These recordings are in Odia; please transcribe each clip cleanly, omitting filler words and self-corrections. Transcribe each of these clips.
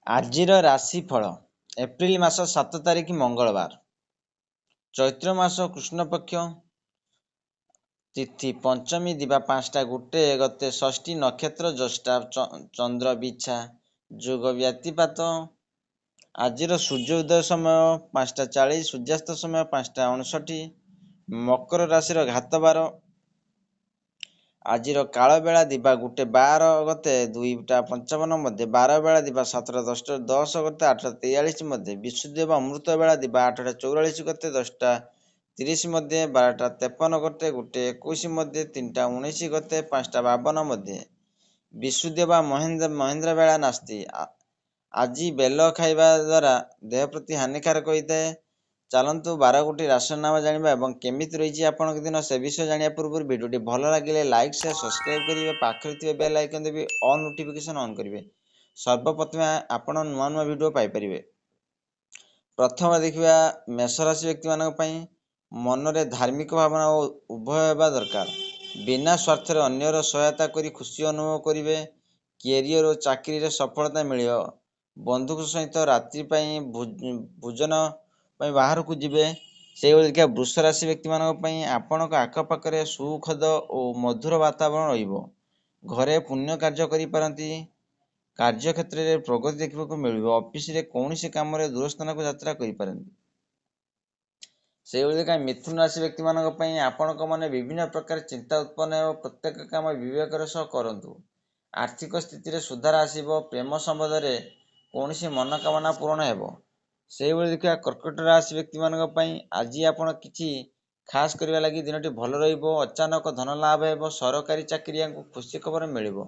ଆଜିର ରାଶିଫଳ। ଏପ୍ରିଲ ମାସ 7 ତାରିଖ ମଙ୍ଗଳବାର। ଚୈତ୍ର ମାସ କୃଷ୍ଣପକ୍ଷ ତିଥି ପଞ୍ଚମୀ ଦିବା 5ଟା ଗୋଟେ ଗତେ ଷଷ୍ଠୀ ନକ୍ଷତ୍ର ଜ୍ୟେଷ୍ଠା ଚନ୍ଦ୍ର ବିଛା ଯୋଗ ବ୍ୟତିପାତ। ଆଜିର ସୂର୍ଯ୍ୟ ଉଦୟ ସମୟ 5ଟା 40, ସୂର୍ଯ୍ୟାସ୍ତ ସମୟ 5ଟା 59। ମକର ରାଶିର ଘାତବାର। ଆଜିର କାଳ ବେଳା ଦିବା 1:12 ଗତେ 2ଟା 55 ମଧ୍ୟ, ବାର ବେଳା ଦିବା 7:10 ଗତେ 8:43 ମଧ୍ୟ, ବିଶୁଦ୍ଧ ବା ଅମୃତ ବେଳା ଦିବା 8:44 ଗତେ 10:30 ମଧ୍ୟ, 12:53 ଗତେ 1:21 ମଧ୍ୟ, 3:19 ଗତେ 5:52 ମଧ୍ୟ, ବିଶୁଦ୍ଧ ବା ମହେନ୍ଦ୍ର ବେଳା ନାସ୍ତି। ଆଜି ବେଲ ଖାଇବା ଦ୍ୱାରା ଦେହ ପ୍ରତି ହାନିକାରକ ହୋଇଥାଏ। ଚାଲନ୍ତୁ 12ଗୋଟି ରାଶିର ନାମ ଜାଣିବା ଏବଂ କେମିତି ରହିଛି ଆପଣଙ୍କ ଦିନ ସେ ବିଷୟ ଜାଣିବା ପୂର୍ବରୁ ଭିଡ଼ିଓଟି ଭଲ ଲାଗିଲେ ଲାଇକ୍ ସେୟାର ସବସ୍କ୍ରାଇବ୍ କରିବେ। ପାଖରେ ଥିବା ବେଲ୍ ଆଇକନ୍ ଦେବି ଅଲ୍ ନୋଟିଫିକେସନ୍ ଅନ୍ କରିବେ। ସର୍ବପ୍ରଥମେ ଆପଣ ନୂଆ ନୂଆ ଭିଡ଼ିଓ ପାଇପାରିବେ। ପ୍ରଥମେ ଦେଖିବା ମେଷ ରାଶି ବ୍ୟକ୍ତିମାନଙ୍କ ପାଇଁ। ମନରେ ଧାର୍ମିକ ଭାବନା ଉଭୟ ହେବା ଦରକାର। ବିନା ସ୍ୱାର୍ଥରେ ଅନ୍ୟର ସହାୟତା କରି ଖୁସି ଅନୁଭବ କରିବେ। କ୍ୟାରିୟର ଓ ଚାକିରିରେ ସଫଳତା ମିଳିବ। ବନ୍ଧୁଙ୍କ ସହିତ ରାତ୍ରି ପାଇଁ ଭୋଜନ ପାଇଁ ବାହାରକୁ ଯିବେ। ସେହିଭଳି ଦେଖିବା ବୃଷ ରାଶି ବ୍ୟକ୍ତିମାନଙ୍କ ପାଇଁ ଆପଣଙ୍କ ଆଖପାଖରେ ସୁଖଦ ଓ ମଧୁର ବାତାବରଣ ରହିବ। ଘରେ ପୁଣ୍ୟ କାର୍ଯ୍ୟ କରିପାରନ୍ତି। କାର୍ଯ୍ୟକ୍ଷେତ୍ରରେ ପ୍ରଗତି ଦେଖିବାକୁ ମିଳିବ। ଅଫିସରେ କୌଣସି କାମରେ ଦୂରସ୍ଥାନକୁ ଯାତ୍ରା କରିପାରନ୍ତି। ସେହିଭଳି ଦେଖିବା ମିଥୁନ ରାଶି ବ୍ୟକ୍ତିମାନଙ୍କ ପାଇଁ ଆପଣଙ୍କ ମନରେ ବିଭିନ୍ନ ପ୍ରକାର ଚିନ୍ତା ଉତ୍ପନ୍ନ ହେବ। ପ୍ରତ୍ୟେକ କାମ ବିବେକର ସହ କରନ୍ତୁ। ଆର୍ଥିକ ସ୍ଥିତିରେ ସୁଧାର ଆସିବ। ପ୍ରେମ ସମ୍ବନ୍ଧରେ କୌଣସି ମନୋକାମନା ପୂରଣ ହେବ। ସେହିଭଳି ଦେଖିବା କର୍କଟ ରାଶି ବ୍ୟକ୍ତିମାନଙ୍କ ପାଇଁ ଆଜି ଆପଣ କିଛି ଖାସ୍ କରିବା ଲାଗି ଦିନଟି ଭଲ ରହିବ। ଅଚାନକ ଧନ ଲାଭ ହେବ। ସରକାରୀ ଚାକିରିଆଙ୍କୁ ଖୁସି ଖବର ମିଳିବ।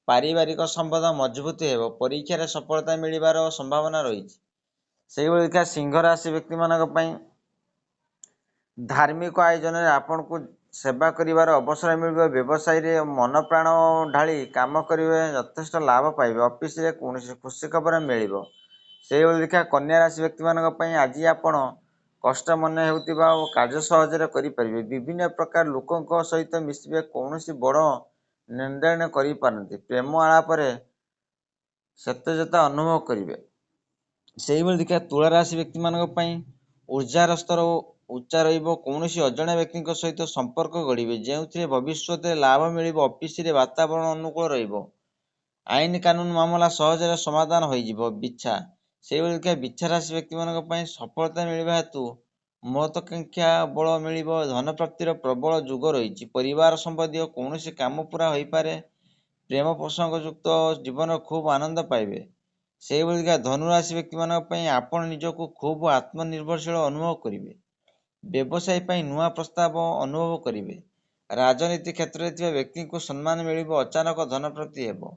ପାରିବାରିକ ସମ୍ବନ୍ଧ ମଜବୁତ ହେବ। ପରୀକ୍ଷାରେ ସଫଳତା ମିଳିବାର ସମ୍ଭାବନା ରହିଛି। ସେହିଭଳି ଦେଖିବା ସିଂହ ରାଶି ବ୍ୟକ୍ତିମାନଙ୍କ ପାଇଁ ଧାର୍ମିକ ଆୟୋଜନରେ ଆପଣଙ୍କୁ ସେବା କରିବାର ଅବସର ମିଳିବ। ବ୍ୟବସାୟୀରେ ମନ ପ୍ରାଣ ଢାଳି କାମ କରିବେ, ଯଥେଷ୍ଟ ଲାଭ ପାଇବେ। ଅଫିସରେ କୌଣସି ଖୁସି ଖବର ମିଳିବ। ସେହିଭଳି ଦେଖିବା କନ୍ୟା ରାଶି ବ୍ୟକ୍ତିମାନଙ୍କ ପାଇଁ ଆଜି ଆପଣ କଷ୍ଟ ମନେ ହେଉଥିବା ଓ କାର୍ଯ୍ୟ ସହଜରେ କରିପାରିବେ। ବିଭିନ୍ନ ପ୍ରକାର ଲୋକଙ୍କ ସହିତ ମିଶିବେ। କୌଣସି ବଡ଼ ନେଣଦେଣ କରିପାରନ୍ତି। ପ୍ରେମ ଆଳାପରେ ସତେଜତା ଅନୁଭବ କରିବେ। ସେହିଭଳି ଦେଖିବା ତୁଳା ରାଶି ବ୍ୟକ୍ତିମାନଙ୍କ ପାଇଁ ଉର୍ଜାର ସ୍ତର ଉଚ୍ଚା ରହିବ। କୌଣସି ଅଜଣା ବ୍ୟକ୍ତିଙ୍କ ସହିତ ସମ୍ପର୍କ ଗଢ଼ିବେ, ଯେଉଁଥିରେ ଭବିଷ୍ୟତରେ ଲାଭ ମିଳିବ। ଅଫିସରେ ବାତାବରଣ ଅନୁକୂଳ ରହିବ। ଆଇନ କାନୁନ ମାମଲା ସହଜରେ ସମାଧାନ ହୋଇଯିବ। ବିଛା ସେହିଭଳି ଦେଖିବା ବିଛା ରାଶି ବ୍ୟକ୍ତିମାନଙ୍କ ପାଇଁ ସଫଳତା ମିଳିବା ହେତୁ ମହତ୍ୱାକାଂକ୍ଷା ବଳ ମିଳିବ। ଧନ ପ୍ରାପ୍ତିର ପ୍ରବଳ ଯୋଗ ରହିଛି। ପରିବାର ସମ୍ବନ୍ଧୀୟ କୌଣସି କାମ ପୂରା ହୋଇପାରେ। ପ୍ରେମ ପ୍ରସଙ୍ଗଯୁକ୍ତ ଜୀବନ ଖୁବ୍ ଆନନ୍ଦ ପାଇବେ। ସେହିଭଳି ଦେଖିବା ଧନୁରାଶି ବ୍ୟକ୍ତିମାନଙ୍କ ପାଇଁ ଆପଣ ନିଜକୁ ଖୁବ୍ ଆତ୍ମନିର୍ଭରଶୀଳ ଅନୁଭବ କରିବେ। ବ୍ୟବସାୟ ପାଇଁ ନୂଆ ପ୍ରସ୍ତାବ ଅନୁଭବ କରିବେ। ରାଜନୀତି କ୍ଷେତ୍ରରେ ଥିବା ବ୍ୟକ୍ତିଙ୍କୁ ସମ୍ମାନ ମିଳିବ। ଅଚାନକ ଧନ ପ୍ରାପ୍ତି ହେବ।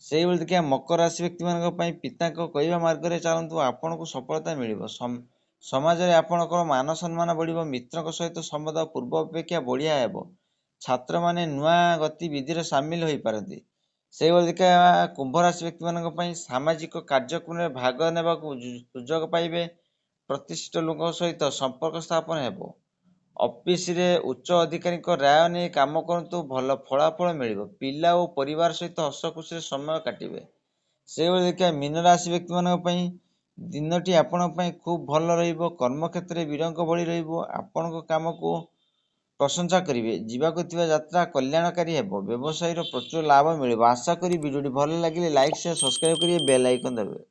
ସେହିଭଳି ଦେଖିବା ମକର ରାଶି ବ୍ୟକ୍ତିମାନଙ୍କ ପାଇଁ ପିତାଙ୍କ କହିବା ମାର୍ଗରେ ଚାଲନ୍ତୁ, ଆପଣଙ୍କୁ ସଫଳତା ମିଳିବ। ସମାଜରେ ଆପଣଙ୍କର ମାନ ସମ୍ମାନ ବଢ଼ିବ। ମିତ୍ରଙ୍କ ସହିତ ସମ୍ବନ୍ଧ ପୂର୍ବ ଅପେକ୍ଷା ବଢ଼ିଆ ହେବ। ଛାତ୍ରମାନେ ନୂଆ ଗତିବିଧିରେ ସାମିଲ ହୋଇପାରନ୍ତି। ସେହିଭଳି ଦେଖିବା କୁମ୍ଭ ରାଶି ବ୍ୟକ୍ତିମାନଙ୍କ ପାଇଁ ସାମାଜିକ କାର୍ଯ୍ୟକ୍ରମରେ ଭାଗ ନେବାକୁ ସୁଯୋଗ ପାଇବେ। ପ୍ରତିଷ୍ଠିତ ଲୋକଙ୍କ ସହିତ ସମ୍ପର୍କ ସ୍ଥାପନ ହେବ। ଅଫିସରେ ଉଚ୍ଚ ଅଧିକାରୀଙ୍କ ରାୟ ନେଇ କାମ କରନ୍ତୁ, ଭଲ ଫଳାଫଳ ମିଳିବ। ପିଲା ଓ ପରିବାର ସହିତ ହସ ଖୁସିରେ ସମୟ କାଟିବେ। ସେହିଭଳି ଦେଖିବା ମୀନ ରାଶି ବ୍ୟକ୍ତିମାନଙ୍କ ପାଇଁ ଦିନଟି ଆପଣଙ୍କ ପାଇଁ ଖୁବ୍ ଭଲ ରହିବ। କର୍ମକ୍ଷେତ୍ରରେ ବୀରଙ୍କ ଭଳି ରହିବ। ଆପଣଙ୍କ କାମକୁ ପ୍ରଶଂସା କରିବେ। ଯିବାକୁ ଥିବା ଯାତ୍ରା କଲ୍ୟାଣକାରୀ ହେବ। ବ୍ୟବସାୟୀର ପ୍ରଚୁର ଲାଭ ମିଳିବ। ଆଶା କରି ଭିଡ଼ିଓଟି ଭଲ ଲାଗିଲେ ଲାଇକ୍ ସେୟାର ସବସ୍କ୍ରାଇବ୍ କରିବେ, ବେଲ୍ ଆଇକନ୍ ଦାବିବେ।